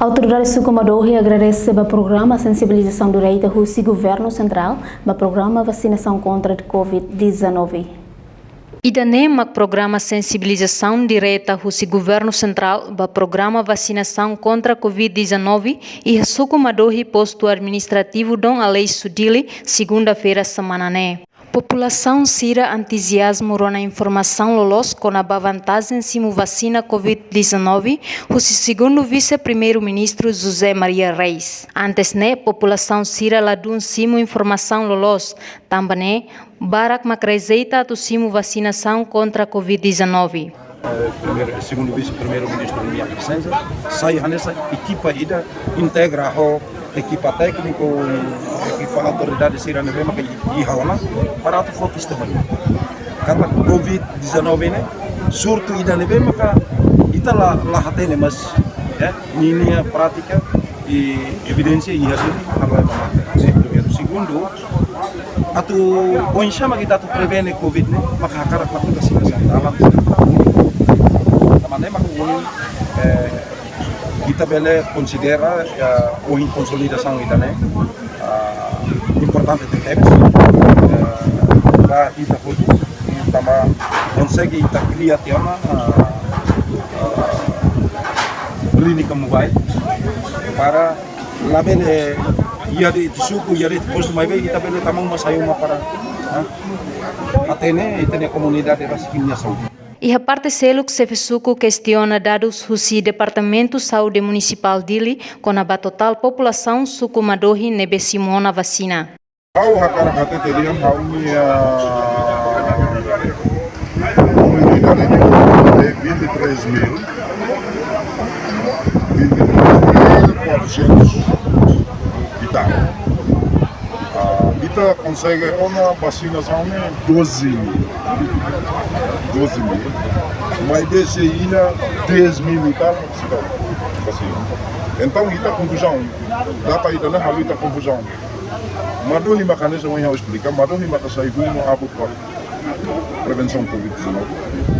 A autoridade Sucumadohi agradece o programa sensibilização do direito do governo central, o programa vacinação contra a Covid-19. Idanem programa sensibilização direta do governo central, o programa vacinação contra a Covid-19 e o Sucumadohi posto administrativo dom a lei Sudili, segunda-feira semana né. População sira entusiasmo na informação lolos com a vantagem simu vacina Covid-19, o segundo vice-primeiro-ministro José Maria Reis. Antes né, população sira ladun simu informação lolos, também barak macrezeita do simu vacinação contra a Covid-19. Segundo vice-primeiro-ministro da minha presença, sai nessa equipa ida integra a equipa técnica, a equipa autoridade sira nevema que ihawana para a fokus também. Karena Covid-19 né, surto ida nevema ka ita lah hatene mas ya ini prática e evidência e hasil kalau primeiro segundo atu onshama kita tu prevene Covid né, maka hakarak lakukan kasih alam também kita bele considera a consolidação ida né importante de tempo para ita foto também consegue ita criar tema clínica mobile para lá bele ia de suku ia de posto mais bem ita bele também uma saiu uma para atene ita comunidade da discriminação. E a parte selo que se fesuco questiona dados do Departamento de Saúde Municipal dele com a total população Sucumadohi nebe simona vacina. Hau hakarakate teriam hau minha comunidade de 23.400 habitantes. Kita consegue uma vacinação de 12.000, mas desse ainda 10.000 e tal vacina. Então kita confusão, dá para ir na halita confusão. Madohi makanya semua yang harus explicar, madohi maka saya guna abut prevenção Covid-19.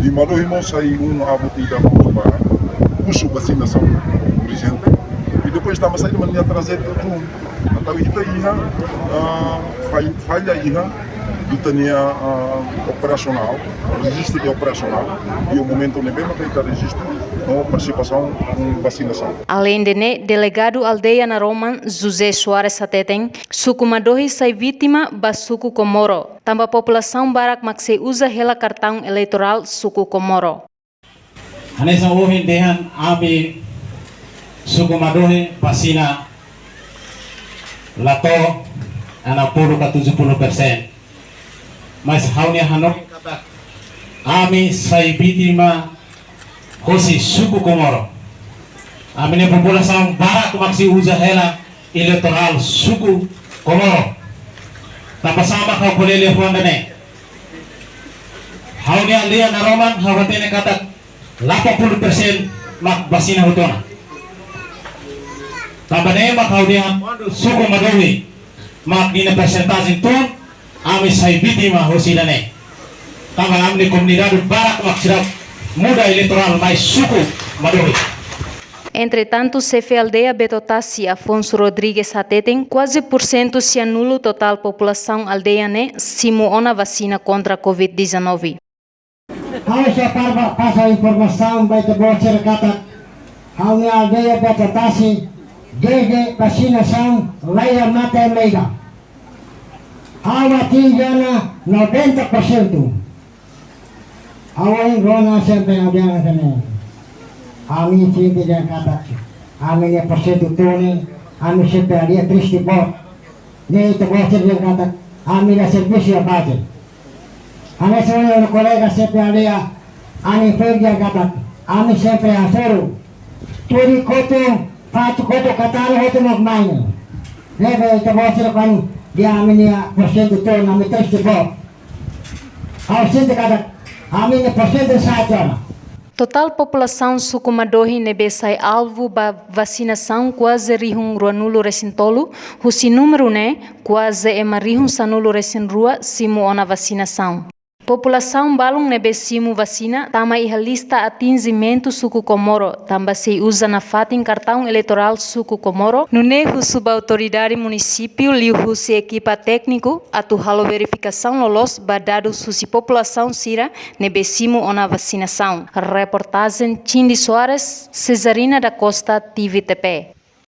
Di madohi mau saya guna abut tidak mau para usu vacinação urgente. E depois estamos saindo maneira trazer tudo. Então kita ia falha ia ditania operacional, registro de operacional e o momento nem bem que kita registro com participação em vacinação. Além de né, delegado aldeia na Roman José Soares Sateten, Sucumadohi sai vítima ba Suku Komoro. Também a população barak makse usa hela cartão eleitoral Suku Komoro. Anesa uhin dehan abi Sucumadohi vacina lato anak puluh ke 70%. Mas haunya hanok ami sai vítima hosi Suku Komoro. Amine população barak maksi usa hela eleitoral Suku Komoro. Tapasama kau boleh lihat ne. Haunya dia naroman hawatene kata 80% mak vacina hutona. Também mak haunya Sucumadohi mak dina persentase ton ami sai vítima hosidane. Também amne comunidade barak mak sirap muda eleitoral mais Sucumadohi. Entretanto, chefe aldeia Betotassi Afonso Rodrigues Sateten, quase por cento se anula total população aldeia né, simuona vacina contra a Covid-19. Kalau saya passa informação baik bocor kata kami aldeia Betotassi desde vacinação laia mata mega. Hawa tinggiana 90%. Hawa rona sempre aldeia sana. Ami cinta dan kata, ami ni persentu tuni, ami sepe dia triste bot. Ni itu bocor dia kata, ami la servisi apa aja. Ami semua kolega sepe dia, ami dia kata, ami sepe asoro. Turi koto, patu koto katalo hoto magmain. Lebe itu bocor kan dia ami ni persentu tuni, ami triste bot. Aku cinta kata, ami ni persentu saja. Total população Sucumadohi nebe sai alvo ba vacinação quase rihung ruanulo recintolo, husi número né quase emarihung sanulo recin rua simu ona vacinação. População balung nebesimu vacina tama iha lista atingimento suku Komoro tamba se usa na fatin cartão eleitoral suku Komoro nune suba autoridade município liu se equipa técnico atu halo verificação lolos badado susi população sira nebesimu ona vacinação. Reportagem Cindy Soares, Cesarina da Costa, TVTP.